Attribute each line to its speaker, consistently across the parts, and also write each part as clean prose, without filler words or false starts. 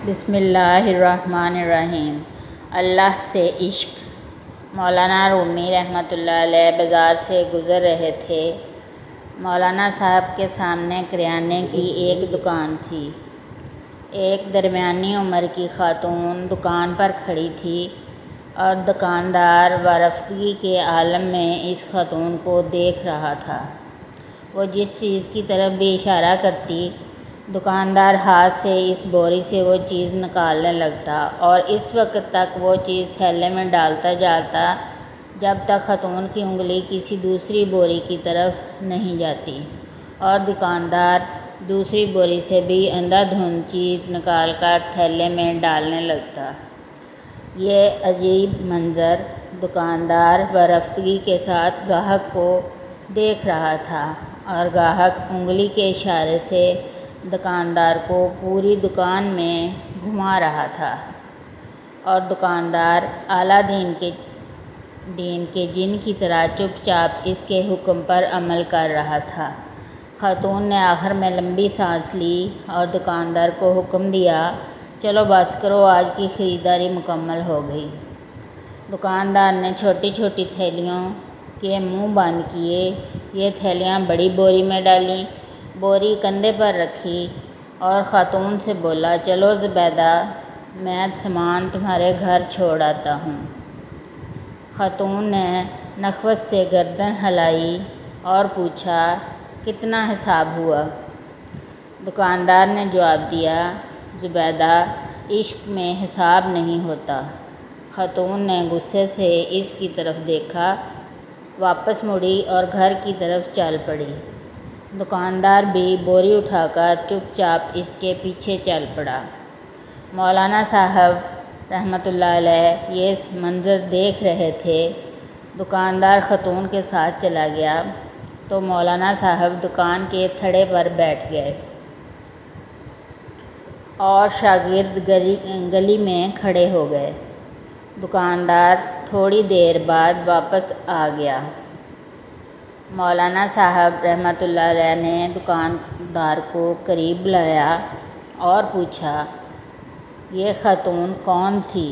Speaker 1: بسم اللہ الرحمن الرحیم۔ اللہ سے عشق۔ مولانا رومی رحمۃ اللہ علیہ بازار سے گزر رہے تھے۔ مولانا صاحب کے سامنے کریانے کی ایک دکان تھی۔ ایک درمیانی عمر کی خاتون دکان پر کھڑی تھی اور دکاندار وارفتگی کے عالم میں اس خاتون کو دیکھ رہا تھا۔ وہ جس چیز کی طرف بھی اشارہ کرتی، دکاندار ہاتھ سے اس بوری سے وہ چیز نکالنے لگتا اور اس وقت تک وہ چیز تھیلے میں ڈالتا جاتا جب تک خاتون کی انگلی کسی دوسری بوری کی طرف نہیں جاتی اور دکاندار دوسری بوری سے بھی اندھا دھند چیز نکال کر تھیلے میں ڈالنے لگتا۔ یہ عجیب منظر دکاندار وارفتگی کے ساتھ گاہک کو دیکھ رہا تھا اور گاہک انگلی کے اشارے سے دکاندار کو پوری دکان میں گھما رہا تھا اور دکاندار اعلیٰ دین کے جن کی طرح چپ چاپ اس کے حکم پر عمل کر رہا تھا۔ خاتون نے آخر میں لمبی سانس لی اور دکاندار کو حکم دیا، چلو بس کرو، آج کی خریداری مکمل ہو گئی۔ دکاندار نے چھوٹی چھوٹی تھیلیوں کے منہ بند کیے، یہ تھیلیاں بڑی بوری میں ڈالیں، بوری کندھے پر رکھی اور خاتون سے بولا، چلو زبیدہ، میں سامان تمہارے گھر چھوڑ آتا ہوں۔ خاتون نے نخوت سے گردن ہلائی اور پوچھا، کتنا حساب ہوا؟ دکاندار نے جواب دیا، زبیدہ، عشق میں حساب نہیں ہوتا۔ خاتون نے غصے سے اس کی طرف دیکھا، واپس مڑی اور گھر کی طرف چل پڑی۔ دکاندار بھی بوری اٹھا کر چپ چاپ اس کے پیچھے چل پڑا۔ مولانا صاحب رحمۃ اللہ علیہ یہ منظر دیکھ رہے تھے۔ دکاندار خاتون کے ساتھ چلا گیا تو مولانا صاحب دکان کے تھڑے پر بیٹھ گئے اور شاگرد گلی میں کھڑے ہو گئے۔ دکاندار تھوڑی دیر بعد واپس آ گیا۔ مولانا صاحب رحمۃ اللہ علیہ نے دکاندار کو قریب بلایا اور پوچھا، یہ خاتون کون تھی؟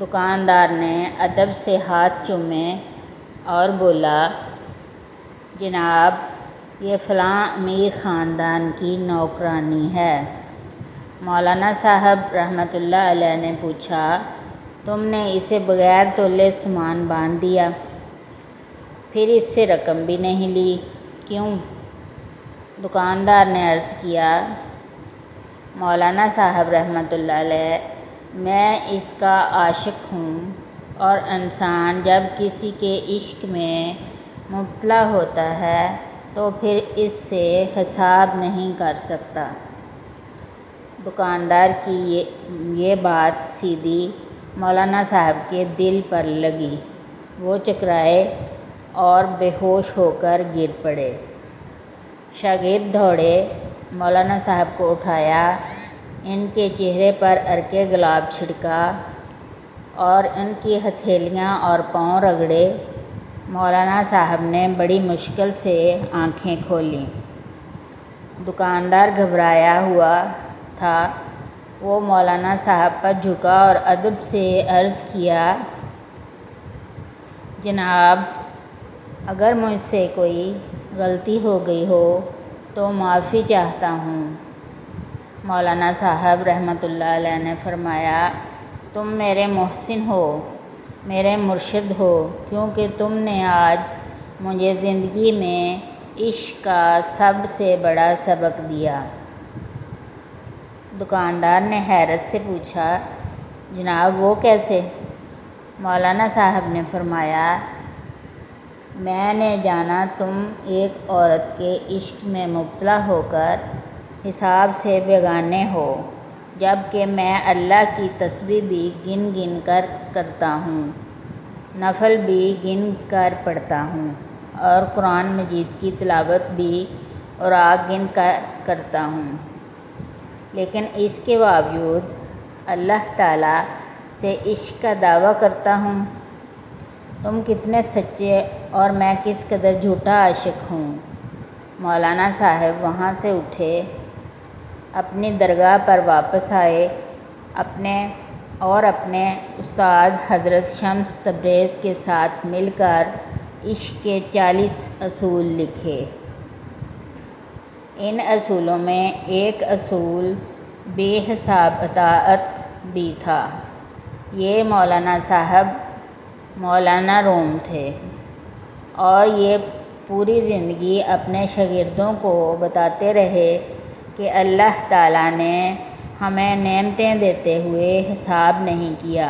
Speaker 1: دکاندار نے ادب سے ہاتھ چومے اور بولا، جناب، یہ فلاں امیر خاندان کی نوکرانی ہے۔ مولانا صاحب رحمۃ اللہ علیہ نے پوچھا، تم نے اسے بغیر تولے سامان باندھ دیا، پھر اس سے رقم بھی نہیں لی، کیوں؟ دکاندار نے عرض کیا، مولانا صاحب رحمۃ اللہ علیہ، میں اس کا عاشق ہوں اور انسان جب کسی کے عشق میں مبتلا ہوتا ہے تو پھر اس سے حساب نہیں کر سکتا۔ دکاندار کی یہ بات سیدھی مولانا صاحب کے دل پر لگی۔ وہ چکرائے اور بے ہوش ہو کر گر پڑے۔ شاگرد دوڑے، مولانا صاحب کو اٹھایا، ان کے چہرے پر عرق گلاب چھڑکا اور ان کی ہتھیلیاں اور پاؤں رگڑے۔ مولانا صاحب نے بڑی مشکل سے آنکھیں کھولیں۔ دکاندار گھبرایا ہوا تھا۔ وہ مولانا صاحب پر جھکا اور ادب سے عرض کیا، جناب، اگر مجھ سے کوئی غلطی ہو گئی ہو تو معافی چاہتا ہوں۔ مولانا صاحب رحمۃ اللہ علیہ نے فرمایا، تم میرے محسن ہو، میرے مرشد ہو، کیونکہ تم نے آج مجھے زندگی میں عشق کا سب سے بڑا سبق دیا۔ دکاندار نے حیرت سے پوچھا، جناب وہ کیسے؟ مولانا صاحب نے فرمایا، میں نے جانا تم ایک عورت کے عشق میں مبتلا ہو کر حساب سے بیگانے ہو، جبکہ میں اللہ کی تسبیح بھی گن گن کر کرتا ہوں، نفل بھی گن کر پڑھتا ہوں اور قرآن مجید کی تلاوت بھی اوراق گن کر کرتا ہوں، لیکن اس کے باوجود اللہ تعالیٰ سے عشق کا دعویٰ کرتا ہوں۔ تم کتنے سچے اور میں کس قدر جھوٹا عاشق ہوں۔ مولانا صاحب وہاں سے اٹھے، اپنی درگاہ پر واپس آئے اپنے استاد حضرت شمس تبریز کے ساتھ مل کر عشق کے 40 اصول لکھے۔ ان اصولوں میں ایک اصول بے حساب اطاعت بھی تھا۔ یہ مولانا صاحب مولانا روم تھے اور یہ پوری زندگی اپنے شاگردوں کو بتاتے رہے کہ اللہ تعالیٰ نے ہمیں نعمتیں دیتے ہوئے حساب نہیں کیا،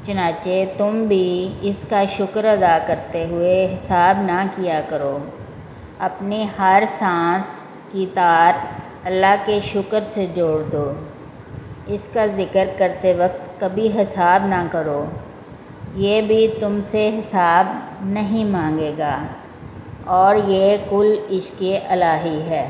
Speaker 1: چنانچہ تم بھی اس کا شکر ادا کرتے ہوئے حساب نہ کیا کرو۔ اپنی ہر سانس کی تار اللہ کے شکر سے جوڑ دو۔ اس کا ذکر کرتے وقت کبھی حساب نہ کرو، یہ بھی تم سے حساب نہیں مانگے گا، اور یہ کل عشق الہی ہے۔